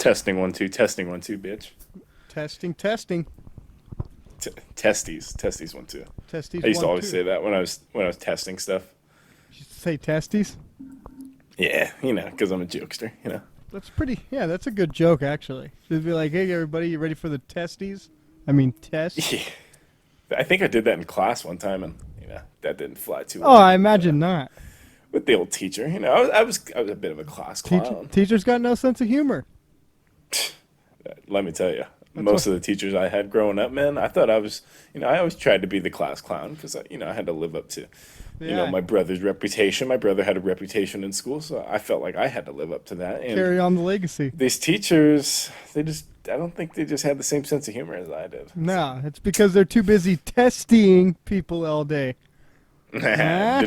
Testing one two. Testing one two, bitch. Testing, testing. Testes one two. Testes I used to one, always two. say that when I was testing stuff. You say testes? Yeah, because I'm a jokester. That's pretty, yeah, that's a good joke, actually. Should be like, hey, everybody, you ready for the testes? I mean, test? Yeah. I think I did that in class one time, and that didn't fly too Oh, well. I imagine not. With the old teacher, I was a bit of a class clown. Teachers got no sense of humor. Let me tell you, That's most what, of the teachers I had growing up, man, I thought I was, I always tried to be the class clown because I had to live up to, yeah, my brother's reputation. My brother had a reputation in school, so I felt like I had to live up to that. And carry on the legacy. these teachers, I don't think they just had the same sense of humor as I did. No, it's because they're too busy testing people all day. Huh?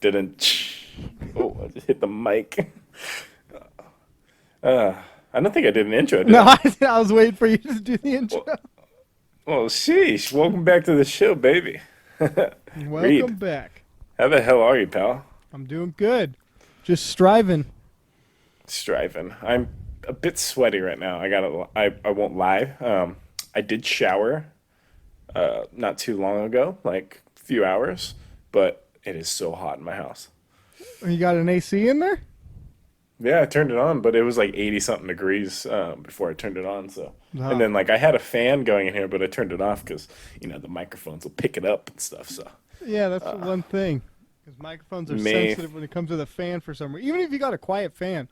Didn't. Oh, I just hit the mic. I don't think I did an intro, did No, I? I was waiting for you to do the intro. Well, sheesh. Welcome back to the show, baby. Welcome Reed, back. how the hell are you, pal? I'm doing good. Just striving. Striving. I'm a bit sweaty right now. I won't lie. I did shower not too long ago, like a few hours, but it is so hot in my house. You got an AC in there? Yeah, I turned it on, but it was like 80 something degrees before I turned it on. So, Oh. and then like I had a fan going in here, but I turned it off because the microphones will pick it up and stuff. So, Yeah, that's the one thing. Because microphones are may sensitive when it comes to the fan for some reason. Even if you got a quiet fan,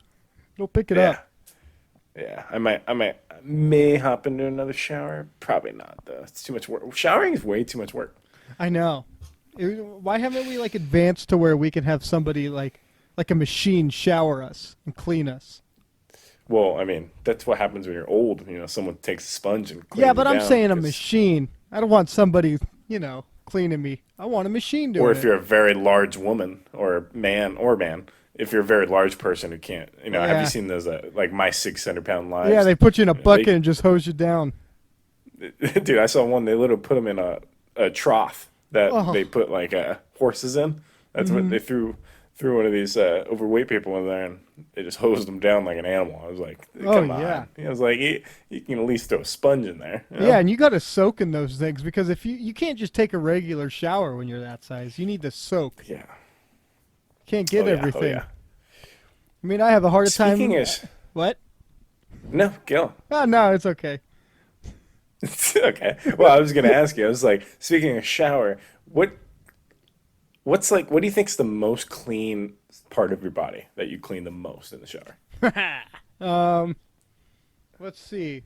it'll pick it yeah, up. yeah. I may hop into another shower. Probably not though. It's too much work. Showering is way too much work. I know. Why haven't we like advanced to where we can have somebody like a machine shower us and clean us? Well, I mean, that's what happens when you're old. Someone takes a sponge and cleans Yeah, it but I'm down. saying a machine. I don't want somebody, cleaning me. I want a machine Or doing if it. you're a very large woman or man, if you're a very large person who can't, have you Yeah. seen those like my 600-pound lives? Yeah, they put you in a bucket They, and just hose you down. dude, I saw one. They literally put them in a trough that Oh. they put like horses in. That's what Hmm. they threw one of these overweight people in there, and they just hosed them down like an animal. I was like, Oh, come yeah. on. I was like, you can at least throw a sponge in there. Yeah, and you got to soak in those things because if you can't just take a regular shower when you're that size. You need to soak. Yeah. Can't get Oh yeah. Oh everything. yeah. I mean, I have a hard Speaking time. of, What? no, Gil. Oh, no, it's okay. Okay. Well, I was gonna ask you. I was like, speaking of shower, what do you think's the most clean part of your body that you clean the most in the shower? Um, let's see.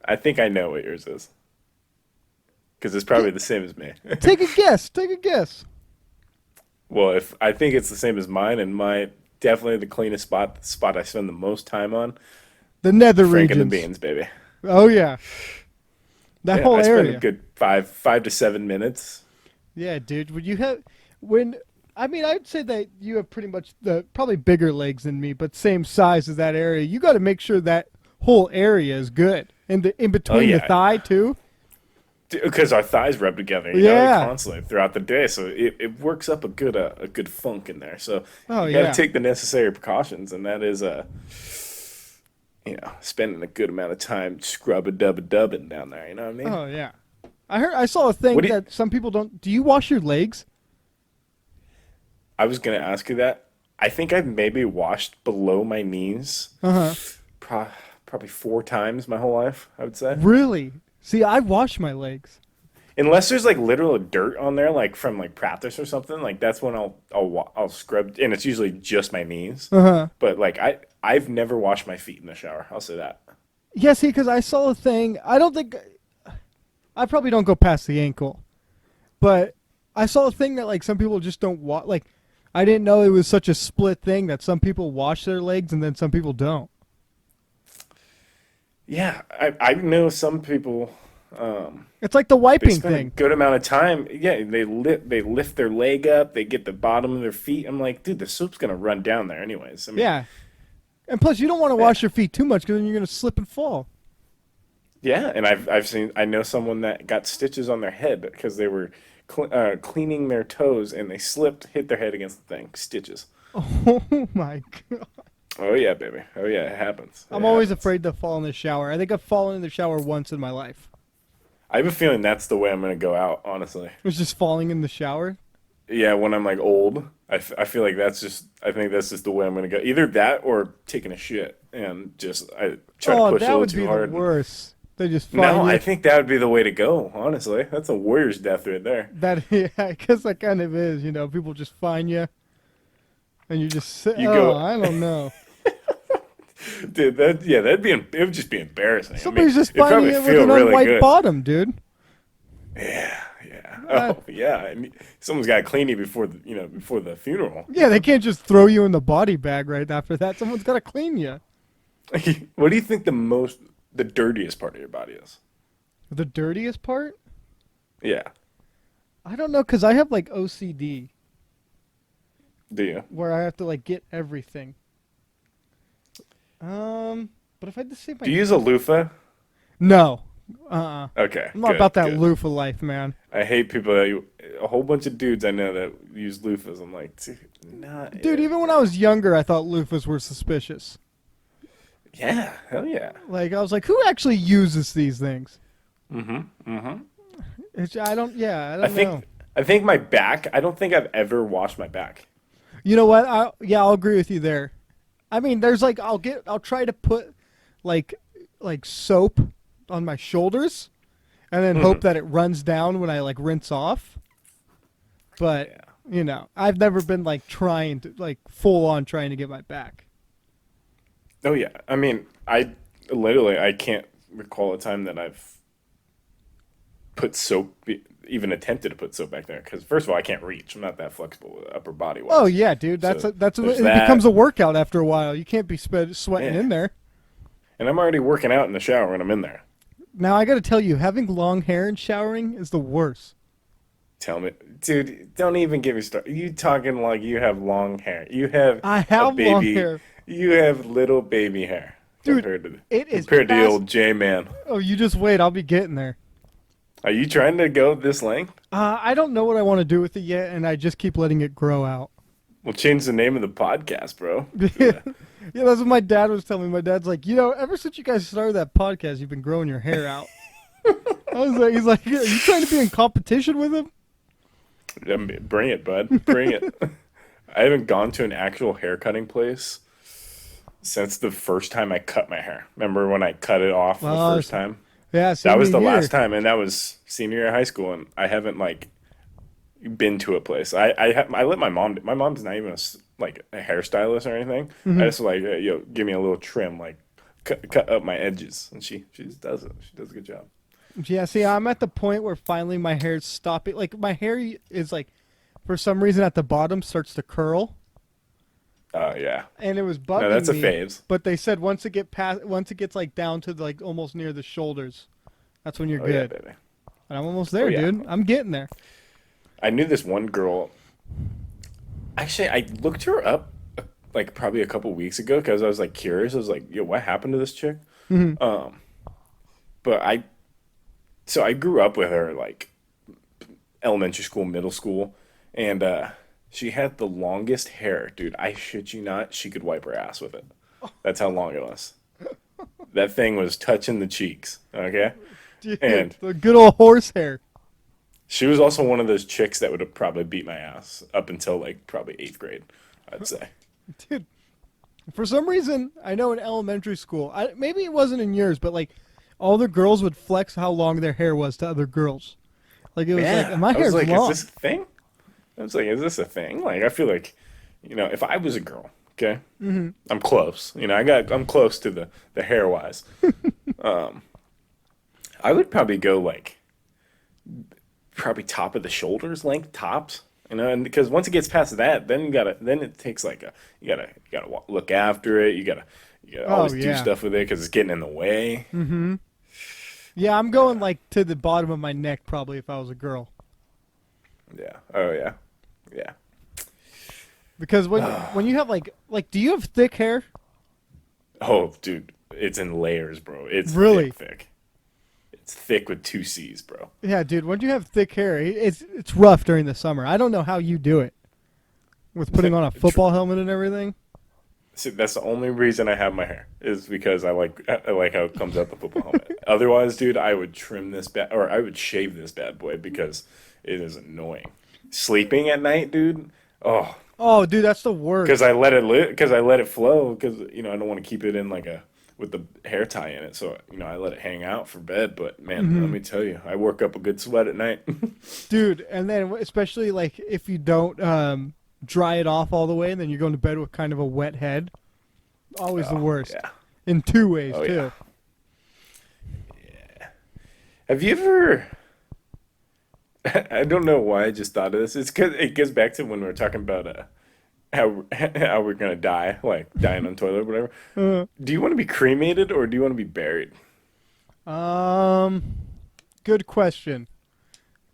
I think I know what yours is. Because it's probably the same as me. Take a guess. Take a guess. Well, if I think it's the same as mine, and my definitely the cleanest spot I spend the most time on, The nether Frank and the regions. Beans, baby. Oh yeah, that Yeah, whole I spend a area. good 5 to 7 minutes. Yeah, dude. Would you have when? I mean, I'd say that you have pretty much the probably bigger legs than me, but same size as that area. You got to make sure that whole area is good, and in Oh between the yeah, thigh too. because our thighs rub together, Yeah. constantly throughout the day, so it works up a good funk in there. So Oh you got to yeah. take the necessary precautions, and that is spending a good amount of time scrub a dubbing down there. You know what I mean? Oh yeah. I saw a thing What do you, that some people don't. Do you wash your legs? I was gonna ask you that. I think I've maybe washed below my knees, Uh huh. pro- probably 4 times my whole life. I would say, Really? See, I wash my legs. unless there's like literal dirt on there, like from like practice or something. Like that's when I'll scrub, and it's usually just my knees. Uh huh. But like I've never washed my feet in the shower. I'll say that. Yeah, see, because I saw a thing. I don't think I probably don't go past the ankle, but I saw a thing that like some people just don't wash. Like, I didn't know it was such a split thing that some people wash their legs and then some people don't. Yeah, I know some people. It's like the They wiping spend a thing. good amount of time. Yeah, they lift their leg up. They get the bottom of their feet. I'm like, dude, the soap's gonna run down there anyways. I mean, Yeah, and plus you don't want to yeah, wash your feet too much because then you're gonna slip and fall. yeah. And I know someone that got stitches on their head because they were cleaning their toes and they slipped, hit their head against the thing, stitches. Oh my god. Oh yeah, baby. Oh yeah, it happens. It I'm always happens. afraid to fall in the shower. I think I've fallen in the shower once in my life. I have a feeling that's the way I'm gonna go out, honestly. It was just falling in the shower. Yeah, when I'm like old, I feel like I think that's just the way I'm gonna go. Either that or taking a shit and just I try to Oh, push a that little would too be the hard. worst. They just No, find I you. think that would be the way to go, honestly. That's a warrior's death right there. That yeah, I guess that kind of is. People just find you, and you just sit. You Oh, go, I don't know. dude, it would just be embarrassing. I mean, Somebody's just it'd finding probably you with feel an really unwiped good. bottom, dude. Yeah, yeah. Uh, Oh, yeah. I mean, someone's got to clean you before before the funeral. yeah, they can't just throw you in the body bag right after that. Someone's got to clean you. What do you think the dirtiest part of your body is? The dirtiest part? Yeah. I don't know, cause I have like OCD Do you? where I have to like get everything. But if I had to say Do you use a my loofah? no, Okay, I'm not good, about that good. loofah life, man. I hate people a whole bunch of dudes I know that use loofahs. I'm like, dude, not Dude, it. even when I was younger, I thought loofahs were suspicious. Yeah, hell yeah. Like I was like, who actually uses these things? Mm-hmm. Mm-hmm. I don't. Yeah, I I don't know. think I think my back. I don't think I've ever washed my back. You know what? Yeah, I'll agree with you there. I mean, there's like I'll try to put like soap on my shoulders, and then hope Mhm. that it runs down when I like rinse off. But Yeah. I've never been like trying to like full on trying to get my back. Oh yeah. I mean, I can't recall a time that I've put soap, even attempted to put soap back there. Because first of all, I can't reach. I'm not that flexible with upper body Oh wise. yeah, dude. So That's there's it becomes that. a workout after a while. You can't be sweating Yeah. in there. And I'm already working out in the shower when I'm in there. Now I got to tell you, having long hair and showering is the worst. Tell me, dude, don't even get me started. You talking like you have long hair. You have I a have long baby. hair, You have little baby hair dude. It is compared to the past. old J man. Oh, you just wait. I'll be getting there. Are you trying to go this length? I don't know what I want to do with it yet, and I just keep letting it grow out. We'll change the name of the podcast, bro. Yeah, that's what my dad was telling me. My dad's like, ever since you guys started that podcast, you've been growing your hair out. I was like, he's like, are you trying to be in competition with him? Bring it, bud. Bring it. I haven't gone to an actual hair cutting place since the first time I cut my hair. Remember when I cut it off the Oh, first time? yeah, That same was the here. last time, and that was senior year of high school, and I haven't like been to a place. I let my mom. My mom's not even like a hairstylist or anything. I just like, yo, give me a little trim, like cut up my edges, and she just does it. She does a good job. Yeah, see, I'm at the point where finally my hair's stopping. Like my hair is like, for some reason at the bottom starts to curl, Yeah. and it was No, bugging that's a me. phase. But they said once it gets like down to like almost near the shoulders, that's when you're Oh yeah, good. baby. And I'm almost there, yeah. dude. I'm getting there. I knew this one girl. Actually, I looked her up like probably a couple weeks ago because I was like curious. I was like, yo, what happened to this chick? Um, but I grew up with her like elementary school, middle school, and she had the longest hair, dude. I shit you not. She could wipe her ass with it. That's how long it was. That thing was touching the cheeks. Okay, Dude, and the good old horse hair. she was also one of those chicks that would have probably beat my ass up until like probably eighth grade, I'd say. Dude, for some reason, I know in elementary school, maybe it wasn't in yours, but like all the girls would flex how long their hair was to other girls. Like it was like, my I was hair's like, long. is this a thing? I was like, is this a thing? Like, I feel like, if I was a girl, okay, I'm close. I'm close to the hair wise. I would probably go like probably top of the shoulders length tops. And because once it gets past that, then it takes like you gotta look after it. You gotta Oh always do yeah, stuff with it because it's getting in the way. yeah. I'm going like to the bottom of my neck probably if I was a girl, Yeah. Oh yeah. Yeah. because when you have do you have thick hair? Oh, dude, it's in layers, bro. It's Really? thick. It's thick with two C's, bro. Yeah, dude. When you have thick hair, it's rough during the summer. I don't know how you do it with putting on a football helmet and everything. See, that's the only reason I have my hair is because I like how it comes out the football helmet. Otherwise, dude, I would trim this bad or I would shave this bad boy because it is annoying. Sleeping at night, dude. Oh, Oh, dude, that's the worst. because I let it flow because I don't want to keep it in like a with the hair tie in it. So I let it hang out for bed. But man, let Hmm. me tell you, I work up a good sweat at night. Dude, and then especially like if you don't dry it off all the way, and then you're going to bed with kind of a wet head. Always the Oh worst. yeah, In two ways oh yeah. too. Have you ever? I don't know why I just thought of this. It's because it goes back to when we were talking about how we're gonna die, like dying on toilet or whatever. Uh, Do you want to be cremated or do you want to be buried? um, good question.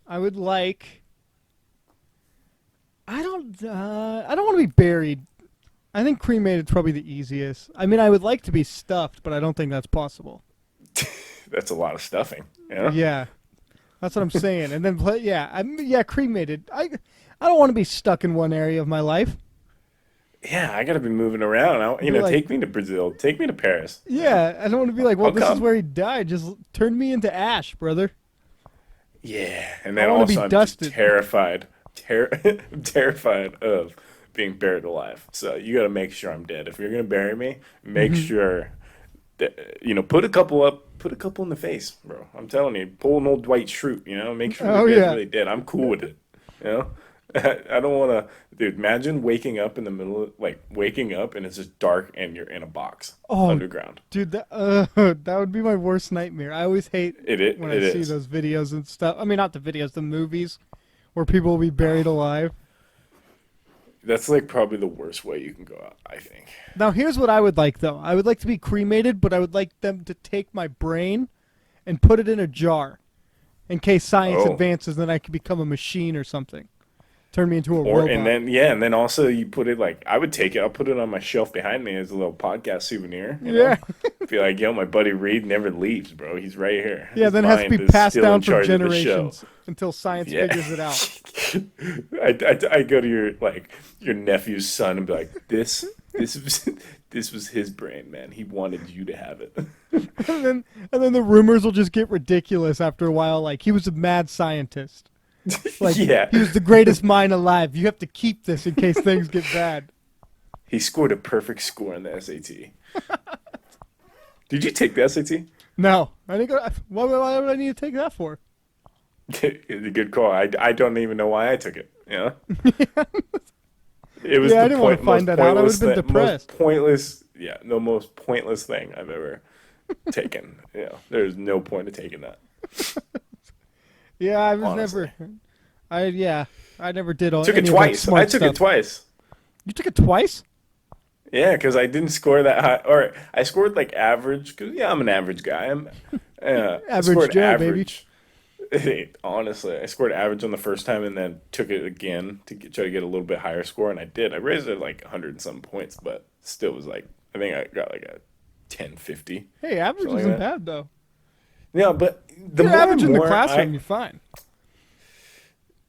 I would like. I don't want to be buried. I think cremated's probably the easiest. I mean, I would like to be stuffed, but I don't think that's possible. That's a lot of stuffing. Yeah. Yeah, that's what I'm saying. And then, yeah, cremated. I don't want to be stuck in one area of my life. Yeah, I gotta be moving around. Be like, Take me to Brazil. Take me to Paris. yeah, I don't want to be like, well, I'll this is come. where he died. Just turn me into ash, brother. Yeah, and I then want to be also I'm just dusted. I'm terrified of being buried alive. So you got to make sure I'm dead. If you're gonna bury me, make Hmm. sure that put a couple in the face, bro. I'm telling you, pull an old Dwight Schrute. Make sure the Oh guy's yeah. really dead. I'm cool with it. You know. I don't want to, dude. Imagine waking up in the middle of like waking up and it's just dark and you're in a box Oh, underground. dude, that would be my worst nightmare. I always hate when I It see is. those videos and stuff. I mean, not the videos, the movies where people will be buried alive. That's like probably the worst way you can go out, I think. Now, here's what I would like though. I would like to be cremated, but I would like them to take my brain and put it in a jar in case science Oh. advances, then I could become a machine or something. Turn me into a Or and robot. then yeah, and then also you put it like I would take it. I'll put it on my shelf behind me as a little podcast souvenir. Yeah. Be like, yo, my buddy Reed never leaves, bro. He's right here. Yeah, His then it has to be mind is passed still in down for charge of the show. generations until science Yeah. figures it out. I go to your nephew's son and be like, this was this was his brain, man. He wanted you to have it. And then the rumors will just get ridiculous after a while. Like he was a mad scientist. Like Yeah. he was the greatest mind alive. You have to keep this in case things get bad. He scored a perfect score on the SAT. Did you take the SAT? No, I think why would I need to take that for? It's a good call. I don't even know why I took it. Yeah. It was Yeah, I the didn't want to most find that out. I would pointless have been thing, most depressed. pointless, yeah, the most pointless thing I've ever taken. There's no point to taking that, Yeah, I was honestly. never. I never did all Took it any of that twice. I smart took it stuff. twice. You took it twice? Yeah, because I didn't score that high, or I scored like average. Because yeah, I'm an average guy. I Average scored Joe, baby. average. Honestly, I scored average on the first time and then took it again to try to get a little bit higher score, and I did. I raised it like 100 and some points, but still was like I think I got like a 1050, Hey, average something like isn't that. bad though. Yeah, but the You're more average and in the more classroom, I you're fine.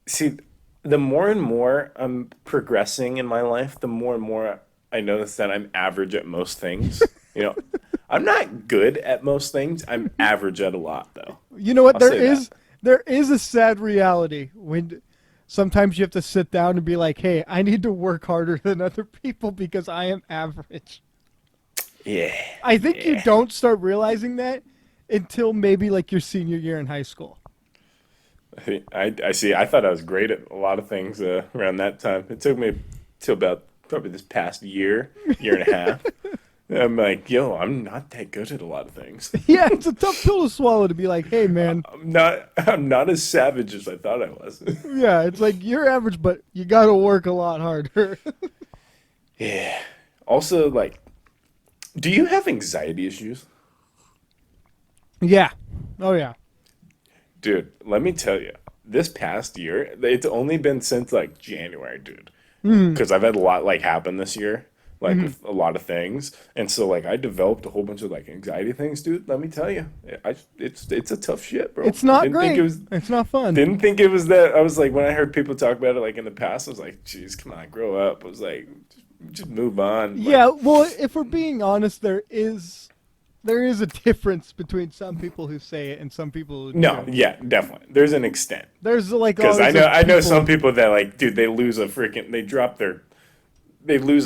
see, the more and more I'm progressing in my life, the more and more I notice that I'm average at most things. You know, I'm not good at most things. I'm average at a lot, though. You know what? I'll say that. There is a sad reality when sometimes you have to sit down and be like, "Hey, I need to work harder than other people because I am average." Yeah, I think you yeah. don't start realizing that until maybe like your senior year in high school. I see. I thought I was great at a lot of things around that time. It took me till about probably this past year and a half. I'm like, yo, I'm not that good at a lot of things. Yeah, it's a tough pill to swallow to be like, "Hey, man, I'm not as savage as I thought I was. yeah, it's like you're average, but you got to work a lot harder." Yeah. Also, like, do you have anxiety issues? Yeah. Oh yeah. Dude, let me tell you, this past year, it's only been since like January, dude. Mm. Because I've had a lot like happen this year, like Hmm. with a lot of things. And so like I developed a whole bunch of like anxiety things, dude. Let me tell you. It's a tough shit, bro. It's not Didn't think it great. was It's not fun. didn't think it was that I was like when I heard people talk about it like in the past, I was like, geez, come on, grow up. I was like, just move on. Like, Yeah, well, if we're being honest, there is a difference between some people who say it and some people who no, don't. yeah, definitely. There's an extent. There's like Because always those I know people. some people that like, dude, they lose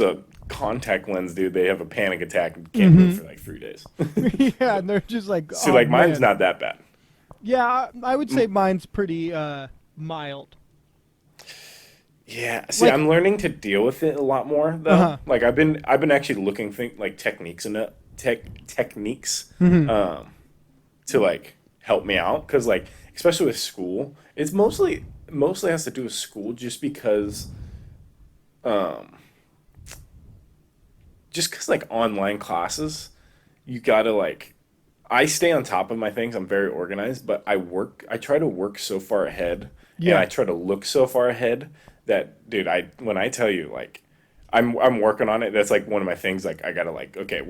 a contact lens, dude. They have a panic attack and can't move for like 3 days. Yeah, and they're just like, See, oh like mine's man. not that bad. Yeah, I would say mine's pretty mild. Yeah, see, Like, I'm learning to deal with it a lot more uh though. huh. Like I've been actually looking like techniques and techniques um, to like help me out because like especially with school, it's mostly has to do with school um, just because like online classes, you gotta like I stay on top of my things. I'm very organized, but I try to work so far ahead and I Yeah. try to look so far ahead that dude, when I tell you like I'm working on it, that's like one of my things like I gotta like, okay,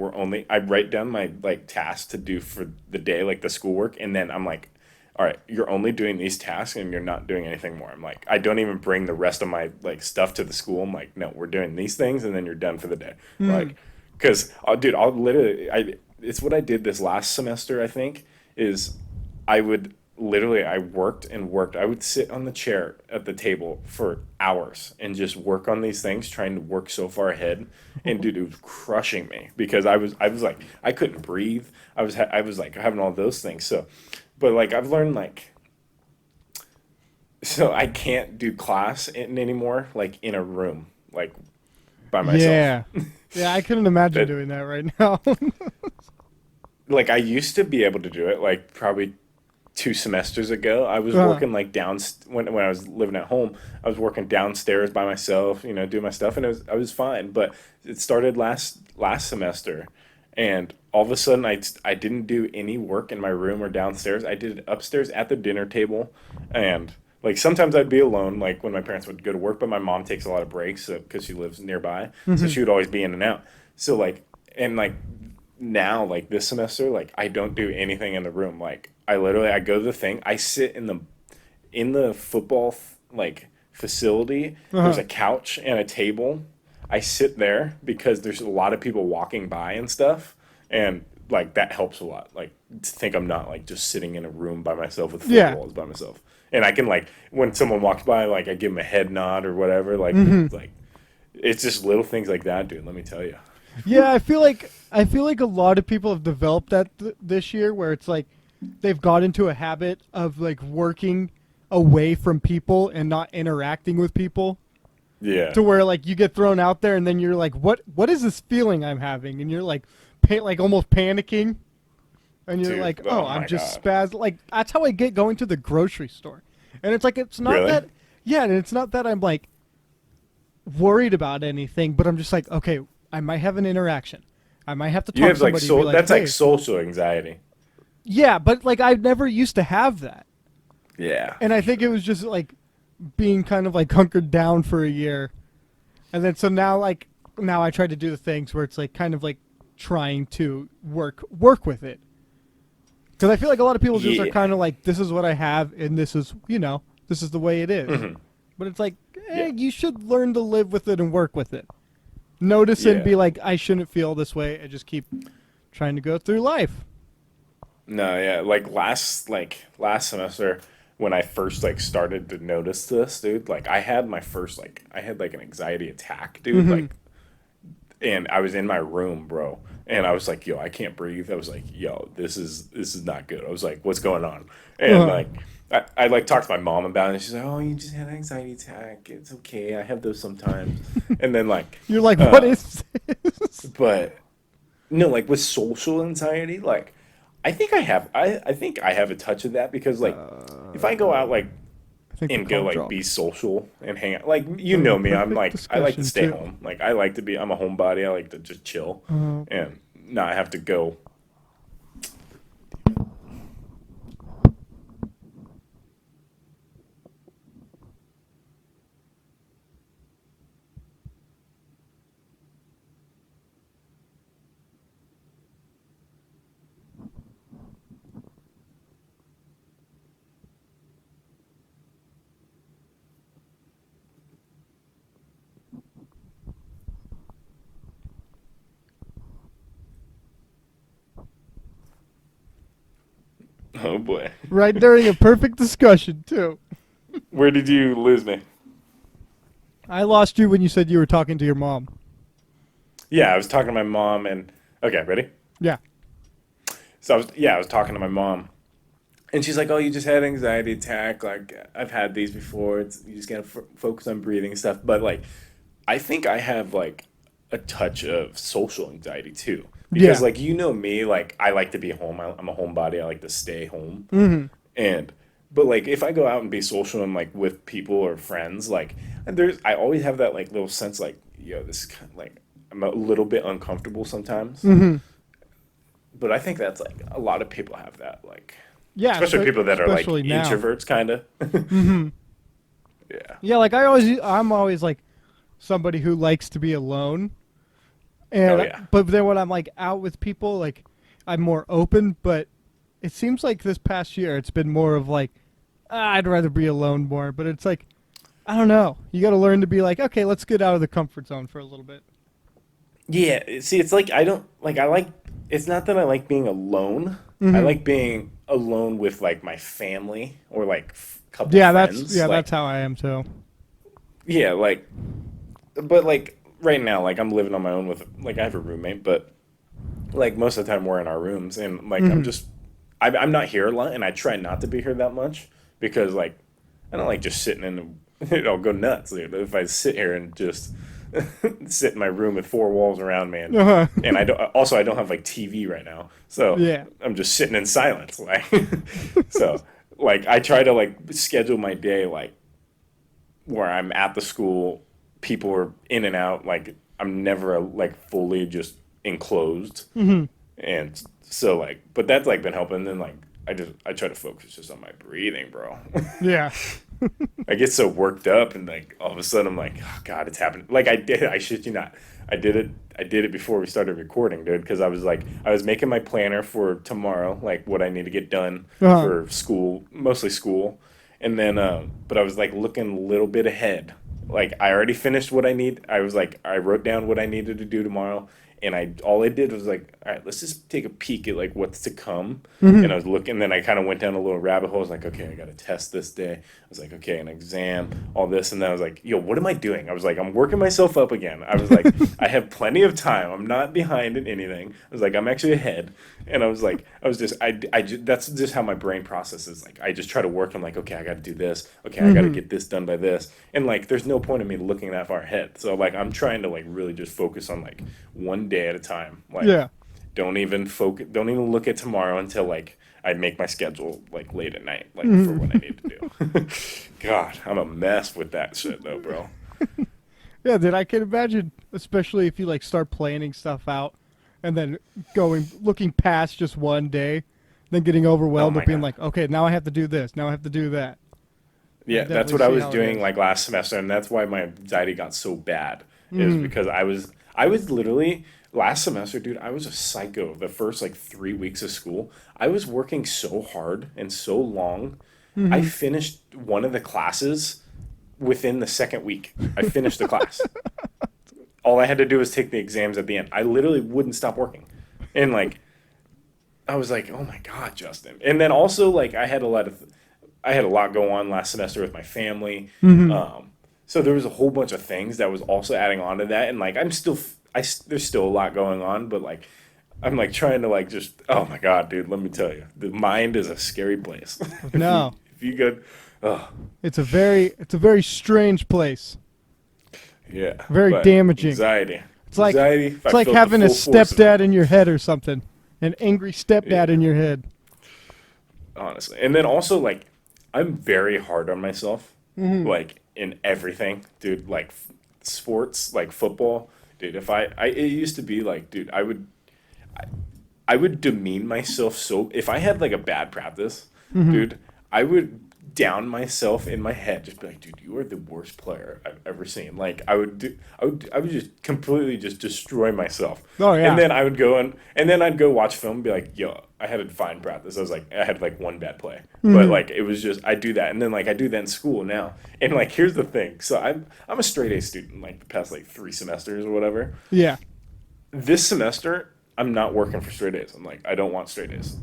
I write down my like tasks to do for the day, like the schoolwork, and then I'm like, all right, you're only doing these tasks and you're not doing anything more. I'm like, I don't even bring the rest of my like stuff to the school. I'm like, no, we're doing these things and then you're done for the day. Hmm. Like, because dude, I'll literally, it's what I did this last semester. I think is I would literally I worked and worked. I would sit on the chair at the table for hours and just work on these things, trying to work so far ahead. And dude, it was crushing me because I was like I couldn't breathe. I was like having all those things. So, but like I've learned like so I can't do class anymore like in a room like by myself. Yeah. Yeah, I couldn't imagine That doing that right now. like I used to be able to do it like probably 2 semesters ago. I was uh, working like when I was living at home. I was working downstairs by myself, you know, doing my stuff, and I was fine. But it started last semester, and all of a sudden I didn't do any work in my room or downstairs. I did it upstairs at the dinner table, and like sometimes I'd be alone, like when my parents would go to work. But my mom takes a lot of breaks because she lives nearby, so mhm. she would always be in and out. So like and like now like this semester like I don't do anything in the room like I go to the thing I sit in the football like facility there's Uh-huh. a couch and a table I sit there because there's a lot of people walking by and stuff and like that helps a lot like to think I'm not like just sitting in a room by myself with four Yeah. walls by myself and I can like when someone walks by like I give them a head nod or whatever Hmm. like it's just little things like that dude let me tell you. Yeah, I feel like a lot of people have developed that this year where it's like they've got into a habit of like working away from people and not interacting with people Yeah. to where like you get thrown out there and then you're like what is this feeling I'm having and you're like like almost panicking and you're Dude, like, "Oh, oh I'm my just God. spaz." Like that's how I get going to the grocery store. And it's like it's not Really? that yeah, and it's not that I'm like worried about anything, but I'm just like, "Okay, I might have an interaction. I might have to You talk to have like somebody and be like, that's like "Hey, social anxiety. yeah, but like I never used to have that." Yeah, And I for think it sure. was just like being kind of like hunkered down for a year. And then so now like now I try to do the things where it's like kind of like trying to work with it. Cuz I feel like a lot of people just are Yeah. kind of like this is what I have and this is, this is the way it is. Hmm. But it's like Yeah. you should learn to live with it and work with it. Notice and Yeah. be like I shouldn't feel this way and just keep trying to go through life. No, yeah. Like last semester when I first like started to notice this, dude, like I had like an anxiety attack, dude. Mhm. Like and I was in my room, bro. And I was like, yo, I can't breathe. I was like, yo, this is not good. I was like, what's going on? And Uh-huh. like I like talked to my mom about it and she's like, oh, you just had an anxiety attack. It's okay. I have those sometimes. And then like You're like what uh is this? but no, like with social anxiety, like I think I have a touch of that because like if I go out like I think the and go call like be dropped. social and hang out. Like you That was a know me, I'm perfect like I like to discussion stay too. home. Like I like to be I'm a homebody. I like to just chill Uh, and not have to go. Oh boy. right during a perfect discussion too. Where did you lose me? I lost you when you said you were talking to your mom. Yeah, I was talking to my mom and okay, ready? Yeah. So I was talking to my mom and she's like, "Oh, you just had an anxiety attack. Like I've had these before. You just gotta focus on breathing and stuff." But like, I think I have like a touch of social anxiety too, because Yeah. like me, like I like to be home. I'm a homebody. I like to stay home, Mm-hmm. and but like if I go out and be social and like with people or friends, like I always have that like little sense like, yo, this is kind of like I'm a little bit uncomfortable sometimes. Mm-hmm. But I think that's like a lot of people have that, like Yeah. especially people that are like Especially now. introverts, kind of. Mm-hmm. Yeah. Yeah. Like I'm always like somebody who likes to be alone. Oh And yeah. but then when I'm like out with people, like I'm more open. But it seems like this past year it's been more of like I'd rather be alone more. But it's like I don't know. You got to learn to be like, okay, let's get out of the comfort zone for a little bit. Yeah. See, it's like I don't like. I like. It's not that I like being alone. I Mm-hmm. like being alone with like my family or like couple Yeah, that's friends. yeah, Like that's how I am too. yeah, like but like right now, like I'm living on my own with like I have a roommate, but like most of the time we're in our rooms and like Mm-hmm. I'm not here a lot and I try not to be here that much because like I don't like just sitting in go nuts, dude, if I sit here and just sit in my room with four walls around me Uh-huh. and I don't have like TV right now. So Yeah. I'm just sitting in silence like so like I try to like schedule my day like where I'm at the school, people are in and out. Like I'm never like fully just enclosed, Mm-hmm. and so like, but that's like been helping. And then like I try to focus just on my breathing, bro. Yeah. I get so worked up, and like all of a sudden I'm like, oh God, it's happening. Like I shit you not, I did it before we started recording, dude, because I was making my planner for tomorrow, like what I need to get done Uh-huh. for school, mostly school, and then but I was like looking a little bit ahead. Like I already finished what I need. I was like I wrote down what I needed to do tomorrow, and I all I did was like, all right, let's just take a peek at like what's to come. Mm-hmm. And I was looking, then I kind of went down a little rabbit hole. I was like, okay, I got a test this day. I was like, okay, an exam, all this, and then I was like, yo, what am I doing? I was like, I'm working myself up again. I was like, I have plenty of time. I'm not behind in anything. I was like, I'm actually ahead, and I was like, that's just how my brain processes. Like, I just try to work. I'm like, okay, I got to do this. Okay, I got to Mm-hmm. get this done by this, and like, there's no point in me looking that far ahead. So like, I'm trying to like really just focus on like one day at a time. Like, Yeah. don't even look at tomorrow until like I make my schedule like late at night, like for Mm-hmm. what I need to do. God, I'm a mess with that shit though, bro. Yeah, dude, I can imagine, especially if you like start planning stuff out and then looking past just one day, then getting Oh overwhelmed my with being God. like, okay, now I have to do this, now I have to do that. I Yeah, can that's definitely what I see was how it doing is. like last semester, and that's why my anxiety got so bad. Is Mm-hmm. because I was literally last semester, dude. I was a psycho. The first like 3 weeks of school, I was working so hard and so long. I Mm-hmm. finished one of the classes within the second week. I finished the class. All I had to do was take the exams at the end. I literally wouldn't stop working, and like I was like, oh my God, Justin. And then also like I had a lot go on last semester with my family. Mm-hmm. So there was a whole bunch of things that was also adding on to that. And like, there's still a lot going on, but like, I'm like trying to like just, oh my God, dude, let me tell you, the mind is a scary place. No, If you go, oh it's a very strange place, yeah, very but damaging. anxiety, It's like if I it's like felt the having a full force of it. stepdad in your head or something, an angry stepdad in Yeah, your head. honestly. And then also like, I'm very hard on myself, Mm-hmm. like in everything, dude. Like sports, like football, dude. If it used to be like, dude, I would demean myself so if I had like a bad practice, Mm-hmm. dude, I would down myself in my head, just be like, dude, you are the worst player I've ever seen. Like I would just completely just destroy myself. Oh And yeah. then I would go and then I'd go watch film and be like, yo, I had a fine practice. I was like I had like one bad play. But Mm-hmm. like it was just I do that and then like I do that in school now. And like here's the thing. So I'm a straight A student like the past like 3 semesters or whatever. Yeah. This semester I'm not working for straight A's. I'm like, I don't want straight A's.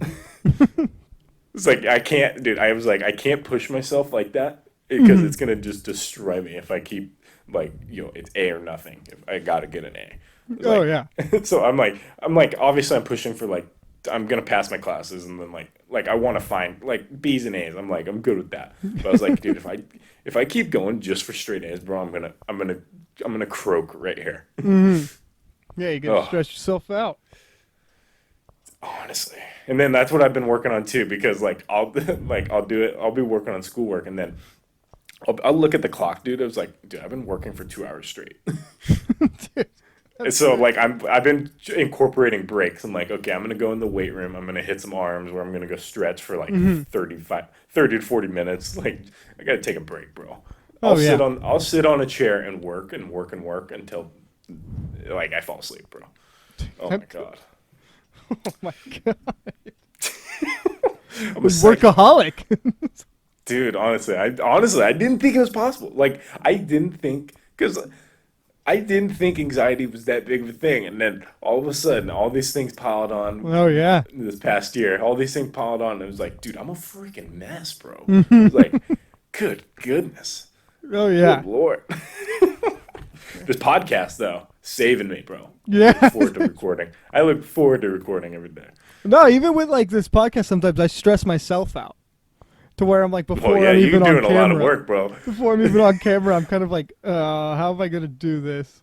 It's like I can't, dude. I was like, I can't push myself like that because Hmm. it's gonna just destroy me if I keep like, it's A or nothing. If I gotta get an A, it's Oh like, yeah. so I'm like, obviously I'm pushing for like, I'm gonna pass my classes and then like I want to find like B's and A's. I'm like, I'm good with that. But I was like, dude, if I keep going just for straight A's, bro, I'm gonna croak right here. Hmm. Yeah, you gotta Oh, stress yourself out. honestly. And then that's what I've been working on too, because like I'll like I'll do it. I'll be working on schoolwork, and then I'll look at the clock, dude. I was like, dude, I've been working for 2 hours straight. Dude, And that's so good. like I've been incorporating breaks. I'm like, okay, I'm gonna go in the weight room. I'm gonna hit some arms, where I'm gonna go stretch for like Hmm. 30 to 40 minutes. Like I gotta take a break, bro. I'll Oh sit yeah. on I'll sit on a chair and work and work and work until like I fall asleep, bro. Oh my That- god. oh my god. I'm a psych Workaholic. dude. Honestly, I didn't think it was possible. Like I didn't think because I didn't think anxiety was that big of a thing, and then all of a sudden, all these things piled on Oh yeah. this past year. All these things piled on, and it was like, dude, I'm a freaking mess, bro. I Hmm. was like, good goodness, Oh good yeah. lord. This podcast though, saving me, bro. I look Yeah. forward to recording. I look forward to recording every day. No, even with like this podcast, sometimes I stress myself out to where I'm like, Well, before yeah, I'm you're even on doing a lot of camera, work, bro. I'm kind of like, how am I gonna do this?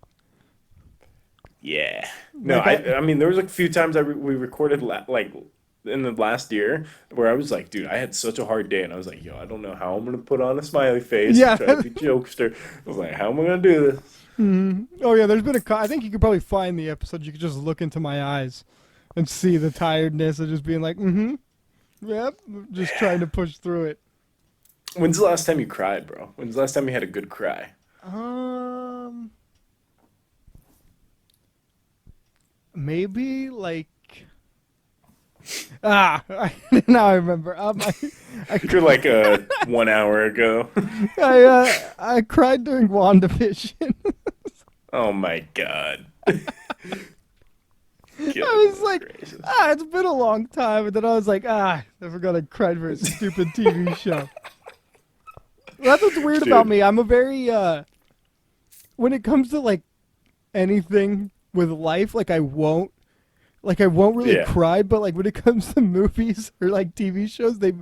Yeah. No, Like I mean there was a few times we recorded like in the last year where I was like, dude, I had such a hard day, and I was like, yo, I don't know how I'm gonna put on a smiley face and yeah. try to be jokester. I was like, how am I gonna do this? Mhm. Oh yeah, there's been I think you could probably find the episode. You could just look into my eyes and see the tiredness of just being like, mm-hmm, yep, just trying to push through it. When's the last time you cried, bro? When's the last time you had a good cry? Um, maybe like now I remember. I, You're like 1 hour ago. I cried during WandaVision. Oh my god. I was Goodness like, gracious. it's been a long time, and then I was like, never gonna cry for a stupid TV show. That's what's weird about Dude. me. I'm a very when it comes to like anything with life, like I won't really Yeah. cry, but like when it comes to movies or like TV shows, they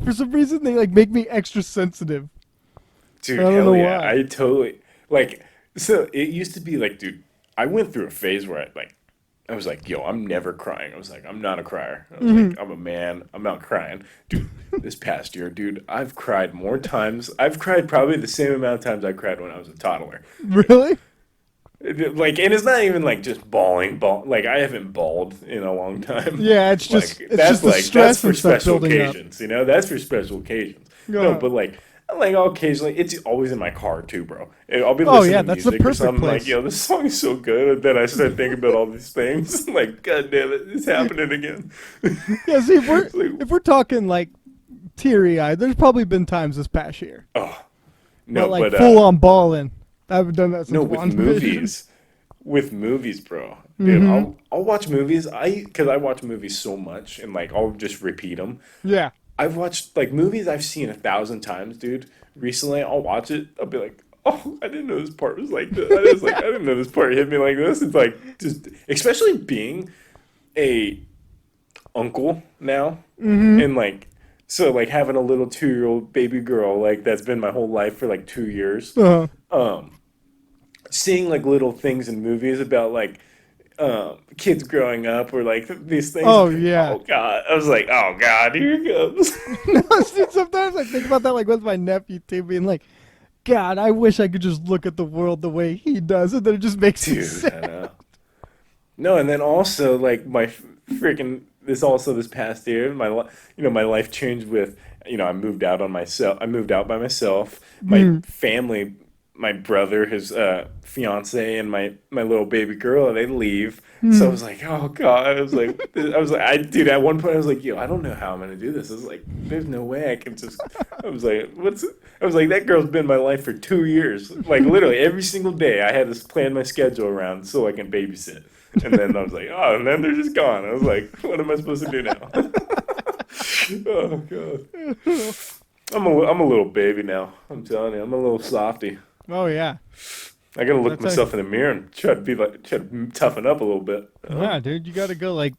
for some reason they like make me extra sensitive. I Dude, don't know hell yeah. why. I totally like so it used to be like, dude, I went through a phase where I was like, yo, I'm never crying. I was like, I'm not a crier. I was Hmm. like, I'm a man. I'm not crying. Dude, this past year, dude, I've cried more times. I've cried probably the same amount of times I cried when I was a toddler. Really? Like, and it's not even like just bawling. Like, I haven't bawled in a long time. Yeah, it's just Like, it's just the that's stress for and stuff special building up. occasions, That's for special occasions. No, Uh, but like I'll occasionally, it's always in my car too, bro. And I'll be oh listening yeah, to that's the music or perfect something like, place. yo, this song is so good, and then I start thinking about all these things. Like, god damn it, it's happening again. Yeah, see It's like, if we're talking like teary eyed, there's probably been times this past year, oh but no, like but full on balling. I haven't done that no, since with WandaVision. movies. With movies, bro. Dude, Mm-hmm. I'll watch movies. Because I watch movies so much, and like I'll just repeat them. Yeah. I've watched like movies I've seen 1,000 times, dude. Recently, I'll watch it. I'll be like, oh, I didn't know this part was like this. I didn't know this part hit me like this. It's like just, especially being a uncle now, Mm-hmm. and like, so like having a little 2-year-old baby girl like that's been my whole life for like 2 years. Uh, Seeing like little things in movies about like kids growing up or like these things. oh Like, yeah. oh god, I was like, oh god, here it goes. No, dude, sometimes I think about that like with my nephew too, being like, God, I wish I could just look at the world the way he does, and then it just makes me Dude, I sad. know. No, and then also like my freaking this past year, my life changed with I moved out on myself. I moved out by myself. My Mm. family, my brother, his fiance, and my little baby girl, they leave. So I Mm. was like, oh god. Dude. At one point, I was like, yo, I don't know how I'm gonna do this. I was like, there's no way I can just. I was like, I was like, that girl's been in my life for 2 years. Like literally every single day, I had to plan my schedule around so I can babysit. And then I was like, oh, and then they're just gone. I was like, what am I supposed to do now? Oh god. I'm a little baby now. I'm telling you, I'm a little softy. Oh yeah, I gotta look that's a myself in the mirror and try to toughen up a little bit. yeah, dude. You gotta go like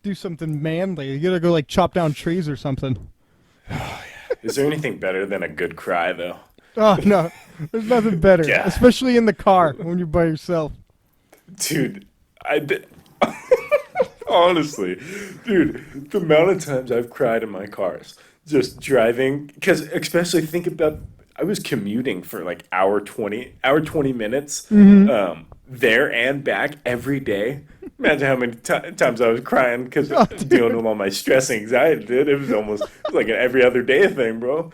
do something manly. You gotta go like chop down trees or something. Is there anything better than a good cry though? Oh no, there's nothing better, Yeah, especially in the car when you're by yourself. dude. I did. Honestly, dude, the amount of times I've cried in my cars just driving, because especially think about I was commuting for like hour 20 minutes, there and back every day. Imagine how many times I was crying because Oh, dealing dude. with all my stress and anxiety, dude. It was almost like an every other day thing, bro.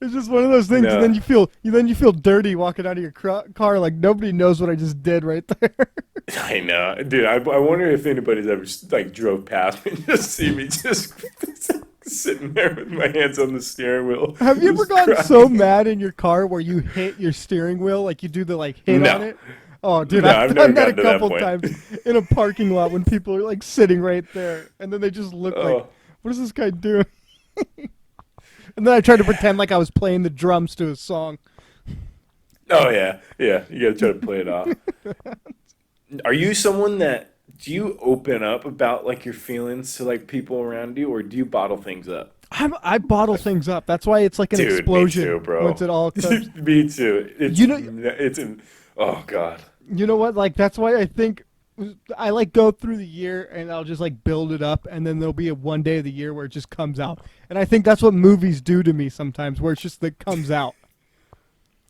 It's just one of those things, and No. then you feel dirty walking out of your car, like nobody knows what I just did right there. I know, dude. I wonder if anybody's ever like drove past me and just see me just sitting there with my hands on the steering wheel, Have you ever just gotten so crying. mad in your car where you hit your steering wheel, like you do the like hit on No, it? Oh, dude, no, I've I've never done that a gotten to that couple point. times in a parking lot when people are like sitting right there, and then they just look like, Oh, "What is this guy doing?" And then I tried to pretend like I was playing the drums to a song. oh yeah, yeah. You gotta try to play it off. Are you someone that do you open up about like your feelings to like people around you, or do you bottle things up? I bottle things up. That's why it's like an Dude, me explosion too, once bro. it all comes. Me too. You know, It's an oh god. you know what? Like that's why I think I like go through the year and I'll just like build it up, and then there'll be a one day of the year where it just comes out. And I think that's what movies do to me sometimes, where it's just that comes out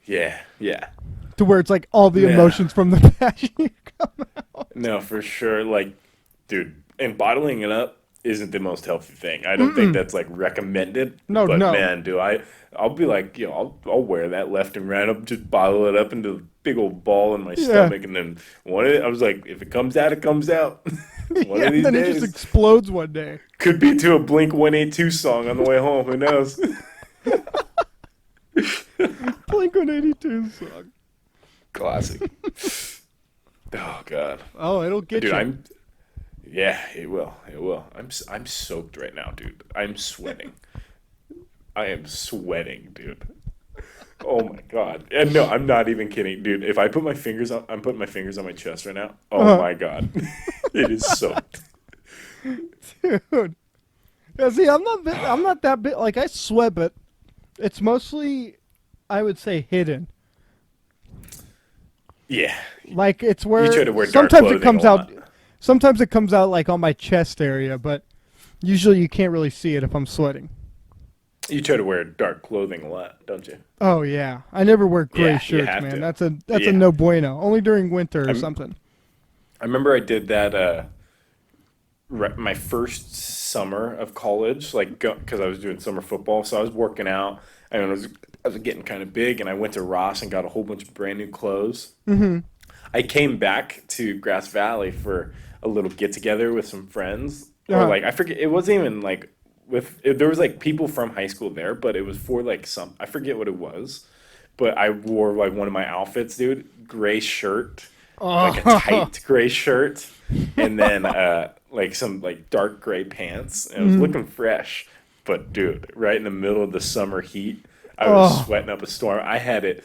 Yeah, yeah. to where it's like all the Yeah. emotions from the past year come out. No, for sure. Like, dude, and bottling it up isn't the most healthy thing. I don't think that's like recommended. No, But no. man, do I'll be like, I'll wear that left and right. I'll just bottle it up into a big old ball in my Yeah, stomach, and then I was like, if it comes out, it comes out. One yeah. of And these then it just days, explodes one day. could be to a Blink 182 song on the way home. Who knows? Blink-182 song. Classic. Oh God, Oh, it'll get dude, you. yeah, it will, it will. I'm soaked right now, dude. I'm sweating. I am sweating, dude. Oh my God. And no, I'm not even kidding, dude. If I put my fingers on, I'm putting my fingers on my chest right now. Oh Uh, my God. It is soaked. dude. Yeah, see, I'm not that big. Like I sweat, but it's mostly, I would say, hidden. Yeah. Like it's You try where to wear dark sometimes it clothing a comes out. lot. Sometimes it comes out like on my chest area, but usually you can't really see it if I'm sweating. You try to wear dark clothing a lot, don't you? Oh yeah, I never wear gray Yeah, you shirts, have man. to. That's a Yeah. no bueno. Only during winter or I'm, something. I remember I did that my first summer of college, like because I was doing summer football, so I was working out. And I was getting kind of big, and I went to Ross and got a whole bunch of brand new clothes. Mm-hmm. I came back to Grass Valley for a little get together with some friends, or Uh, like I forget. It wasn't even like there was like people from high school there, but it was for like some I forget what it was. But I wore like one of my outfits, dude, gray shirt, like a oh, tight gray shirt, and then like some like dark gray pants, and it was mm, looking fresh. But dude, right in the middle of the summer heat, I was oh, sweating up a storm. I had it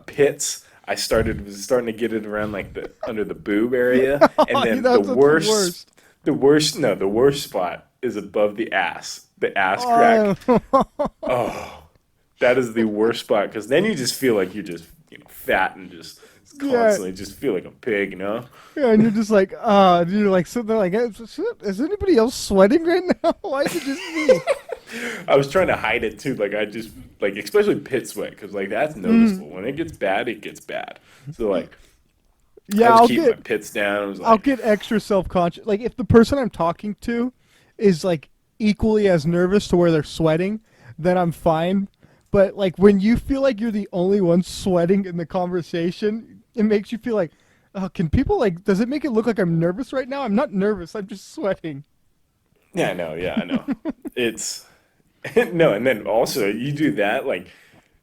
pits. Was starting to get it around like the under the boob area, and then that's the worst. the worst spot is above the ass crack. Oh, Oh, that is the worst spot because then you just feel like you're just fat and just yeah, constantly just feel like a pig, you know? yeah, and you're just like, you're like sitting there like, is anybody else sweating right now? Why is it just me? I was trying to hide it too, like I just like especially pit sweat because like that's Mm, noticeable when it gets bad, it gets bad. So like I yeah, was keeping my pits down. I was I'll like, get extra self-conscious. Like if the person I'm talking to is like equally as nervous to where they're sweating, then I'm fine. But like when you feel like you're the only one sweating in the conversation, it makes you feel like, oh, can people like? Does it make it look like I'm nervous right now? I'm not nervous. I'm just sweating. yeah, I know. It's no, and then also you do that like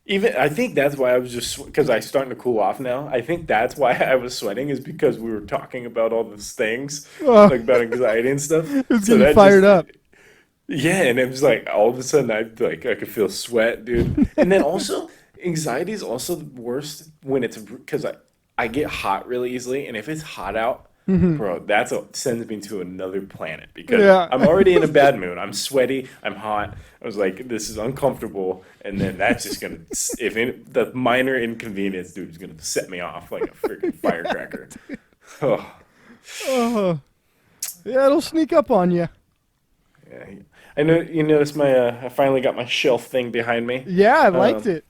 Even I think that's why I was just because I starting to cool off now. I think that's why I was sweating is because we were talking about all these things Oh, like about anxiety and stuff. it was So getting you that fired just up. yeah, and it was like all of a sudden I could feel sweat, dude. And then also anxiety is also the worst when it's because I get hot really easily, and if it's hot out, bro, that's a sends me to another planet because Yeah. I'm already in a bad mood. I'm sweaty, I'm hot. I was like, this is uncomfortable, and then that's just gonna the minor inconvenience, dude, is gonna set me off like a freaking firecracker. Oh, Oh, yeah, it'll sneak up on you. yeah. I know you noticed my I finally got my shelf thing behind me. Yeah, I liked Um, it.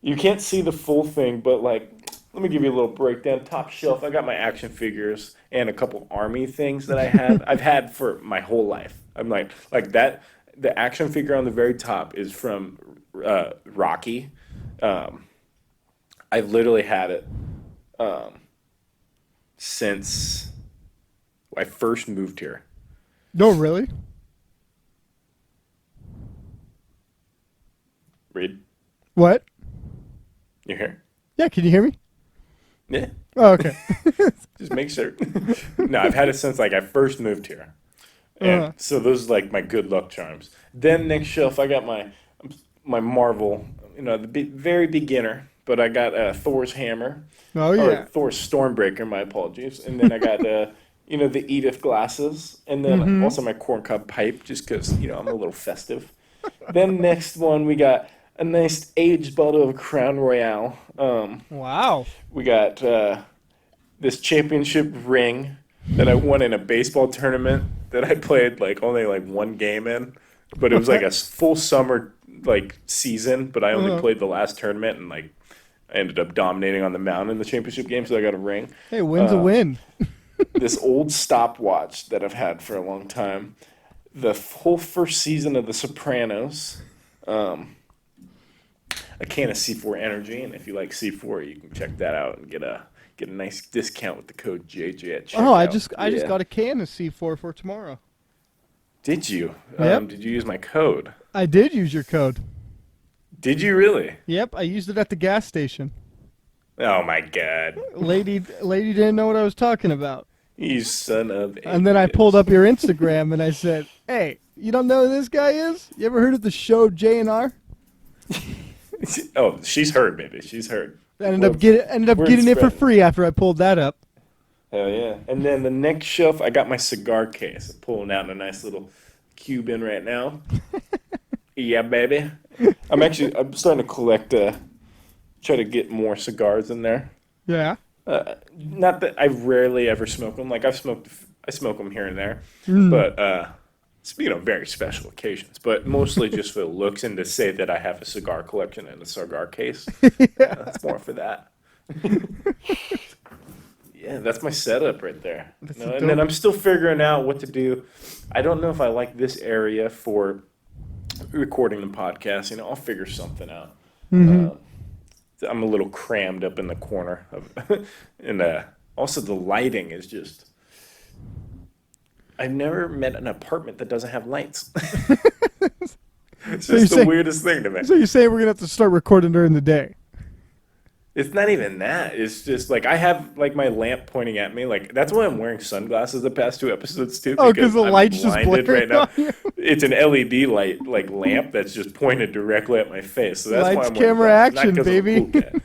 You can't see the full thing, but like, let me give you a little breakdown. Top shelf, I got my action figures and a couple army things that I had. I've had for my whole life. I'm like that. The action figure on the very top is from Rocky. Um, I literally had it um, since I first moved here. No, really? Reed, What? you here? Yeah, can you hear me? Yeah, Oh, okay. just make sure. No, I've had it since like I first moved here. And Uh, so those are like my good luck charms. Then next shelf, I got my Marvel, the very beginner, but I got Thor's hammer oh, or yeah. Thor's Stormbreaker. My apologies. And then I got the Edith glasses, and then Mm-hmm. also my corncob pipe, just because I'm a little festive. Then next one, we got a nice aged bottle of Crown Royale. Wow. We got this championship ring that I won in a baseball tournament that I played like only like one game in, but it was like a full summer like season, but I only Uh, played the last tournament and like I ended up dominating on the mound in the championship game, so I got a ring. hey, win's a Uh, win. this old stopwatch that I've had for a long time, the whole first season of The Sopranos, um, a can of C4 Energy, and if you like C4, you can check that out and get a nice discount with the code JJ at Oh, I checkout. just Yeah. got a can of C4 for tomorrow. Did you? Yep. Did you use my code? I did use your code. Did you really? Yep, I used it at the gas station. Oh my god. Lady didn't know what I was talking about. You son of a And then I pulled bitch. up your Instagram and I said, "Hey, you don't know who this guy is? You ever heard of the show J&R?" Oh, she's heard, baby. She's heard. We're, Ended up we're getting it for spreading. free after I pulled that up. Hell yeah. And then the next shelf, I got my cigar case. I'm pulling out a nice little Cuban right now. Yeah, baby. I'm starting to collect, try to get more cigars in there. Yeah. Not that I rarely ever smoke them. Like I smoke them here and there, Mm. but very special occasions. But mostly just for the looks and to say that I have a cigar collection and a cigar case. That's more for that. Yeah, that's my setup right there. That's No, a and then dope. I'm still figuring out what to do. I don't know if I like this area for recording the podcast. I'll figure something out. Hmm. I'm a little crammed up in the corner of, and also the lighting is just. I've never met an apartment that doesn't have lights. It's So you're just the saying weirdest thing to me. so you're saying we're gonna have to start recording during the day? It's not even that. It's just like I have like my lamp pointing at me. Like that's why I'm wearing sunglasses the past two episodes too. Oh, because Because the I'm light's just blinded right blaring now. on you. It's an LED light, like lamp that's just pointed directly at my face. So that's why Lights, I'm wearing camera, glasses. Not action, 'cause I'm a baby. cool cat.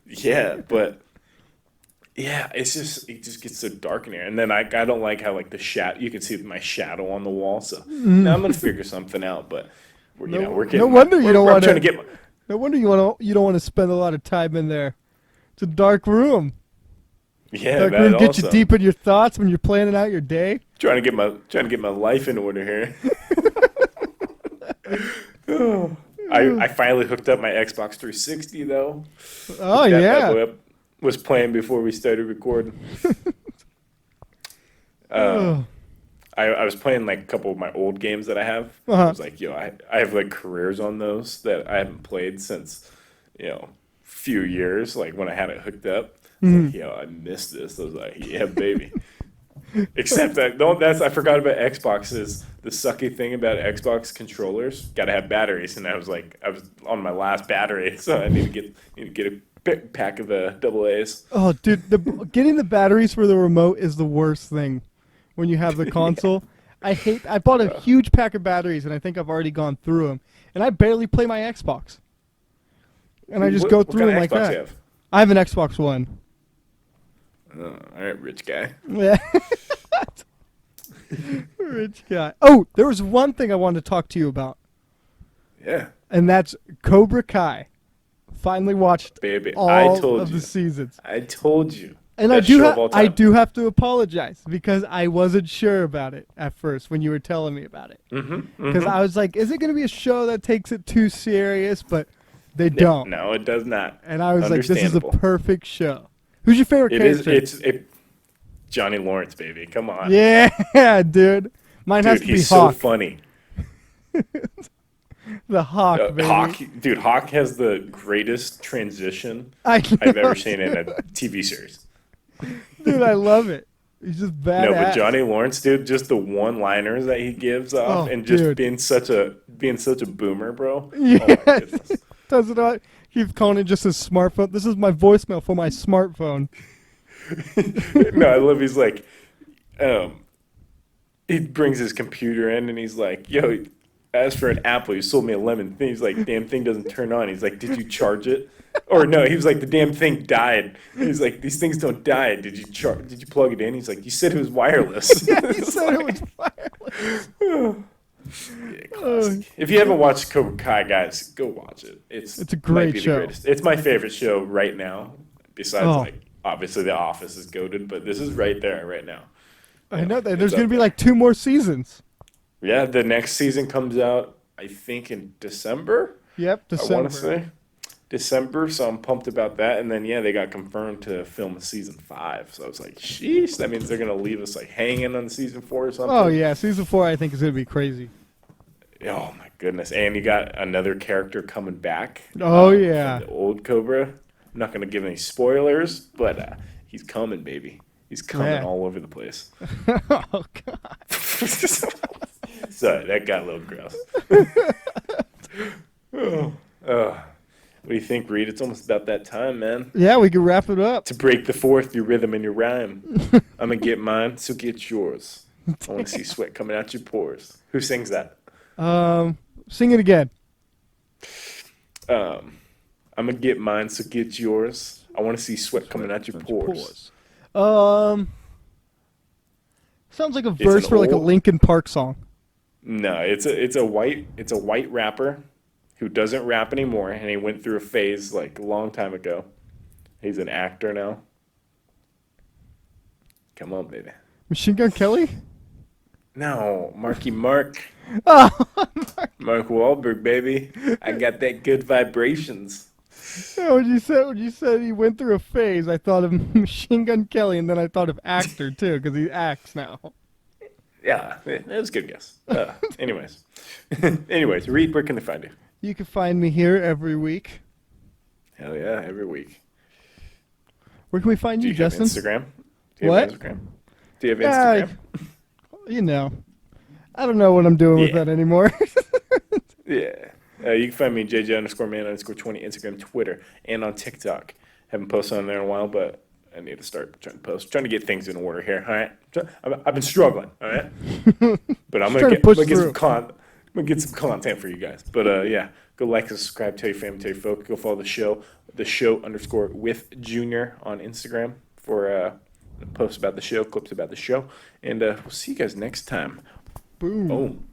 Yeah, but yeah, it just gets so dark in here. And then I don't like how like the shadow you can see my shadow on the wall. So now I'm gonna figure something out. But we're No getting wonder you don't I'm want trying to to. get No wonder you don't want to spend a lot of time in there. It's a dark room. yeah Dark that room gets you also deep in your thoughts when you're planning out your day. trying to get my life in order here. I finally hooked up my Xbox 360 though. Oh That bad yeah. boy up was playing before we started recording. Oh. I was playing like a couple of my old games that I have. I Uh-huh. was like, I have like careers on those that I haven't played since, few years, like when I had it hooked up. It's Mhm. like, I missed this. I was like, yeah, baby. Except that don't that's I forgot about Xbox is the sucky thing about Xbox controllers. Got to have batteries, and I was on my last battery, so I need to get a pack of double A's. Oh, dude, getting the batteries for the remote is the worst thing when you have the console. I bought a huge pack of batteries, and I think I've already gone through them, and I barely play my Xbox. And I just go What through kind them of like Xbox that. you have? I have an Xbox One. All right, rich guy. Yeah. Rich guy. Oh, there was one thing I wanted to talk to you about, Yeah, and that's Cobra Kai. Finally watched baby. all I told of you. the seasons. I told you. And Best show of all I time. do have to apologize because I wasn't sure about it at first when you were telling me about it. Because I was like, is it going to be a show that takes it too serious? But they don't. No, it does not. And I was like, this is a Understandable. perfect show. Who's your favorite It is. character? Johnny Lawrence, baby. Come on. Yeah, dude. Mine has Dude, to be he's so Hawk. funny. The Hawk, baby. Hawk has the greatest transition I I've know, ever seen in a TV series. Dude, I love it. He's just badass. No, but Johnny Lawrence, dude, just the one-liners that he gives off, Oh, and just dude. being such a boomer, bro. Oh my Yes. goodness. Does it not? Keeps calling it just his smartphone. This is my voicemail for my smartphone. No, I love. He's like, he brings his computer in, and he's like, "Yo, as for an apple, you sold me a lemon." He's like, "Damn thing doesn't turn on." He's like, "Did you charge it?" Or no, he was like, "The damn thing died." He's like, "These things don't die. Did you Did you plug it in?" He's like, "You said it was wireless." Yeah, he said it was wireless. Yeah, classic. If you haven't watched Cobra Kai, guys, go watch it. It's a might great be the show. greatest. It's my favorite show right now. Besides, Oh. like obviously, The Office is goated, but this is right there right now. I know that. It's There's up going to be there. like 2 more seasons. Yeah, the next season comes out, I think, in December. Yep, I December. want to say December, so I'm pumped about that. And then yeah, they got confirmed to film a season 5. So I was like, sheesh, that means they're gonna leave us like hanging on season 4 or something. Oh, yeah. Season 4, I think, is going to be crazy. Oh my goodness! And you got another character coming back. Oh, from yeah. the old Cobra. I'm not gonna give any spoilers, but he's coming, baby. He's coming Yeah. all over the place. Oh, God. Sorry, that got a little gross. Oh, what do you think, Reed? It's almost about that time, man. Yeah, we can wrap it up. To break the fourth, your rhythm and your rhyme. I'm gonna get mine, so get yours. I want to see sweat coming out your pores. Who sings that? Sing it again. I'm gonna get mine, so get yours. I want to see sweat coming out your pores. Sounds like a an verse for like a old- Linkin Park song. No, it's a white rapper who doesn't rap anymore, and he went through a phase like a long time ago. He's an actor now. Come on, baby. Machine Gun Kelly? No, Marky Mark. Oh, Mark Wahlberg, baby. I got that good vibrations. when you said he went through a phase, I thought of Machine Gun Kelly, and then I thought of actor too, because he acts now. Yeah, that was a good guess. Anyways, Reed, where can they find you? You can find me here every week. Hell yeah, every week. Where can we find Do you, you have Justin? Instagram? Do you What? have Instagram? Do you have Yeah, Instagram? You know, I don't know what I'm doing with Yeah. that anymore. Yeah. You can find me JJ_man_20 Instagram, Twitter, and on TikTok. Haven't posted on there in a while, but I need to start trying to post. Trying to get things in order here. All right. I've been struggling. All right. But I'm Just gonna trying to get, push I'm gonna get through. some con. I'm gonna get some content for you guys. But yeah, go like and subscribe. Tell your family, tell your folk. Go follow the show _with Junior on Instagram for posts about the show, clips about the show, and we'll see you guys next time. Boom. Boom.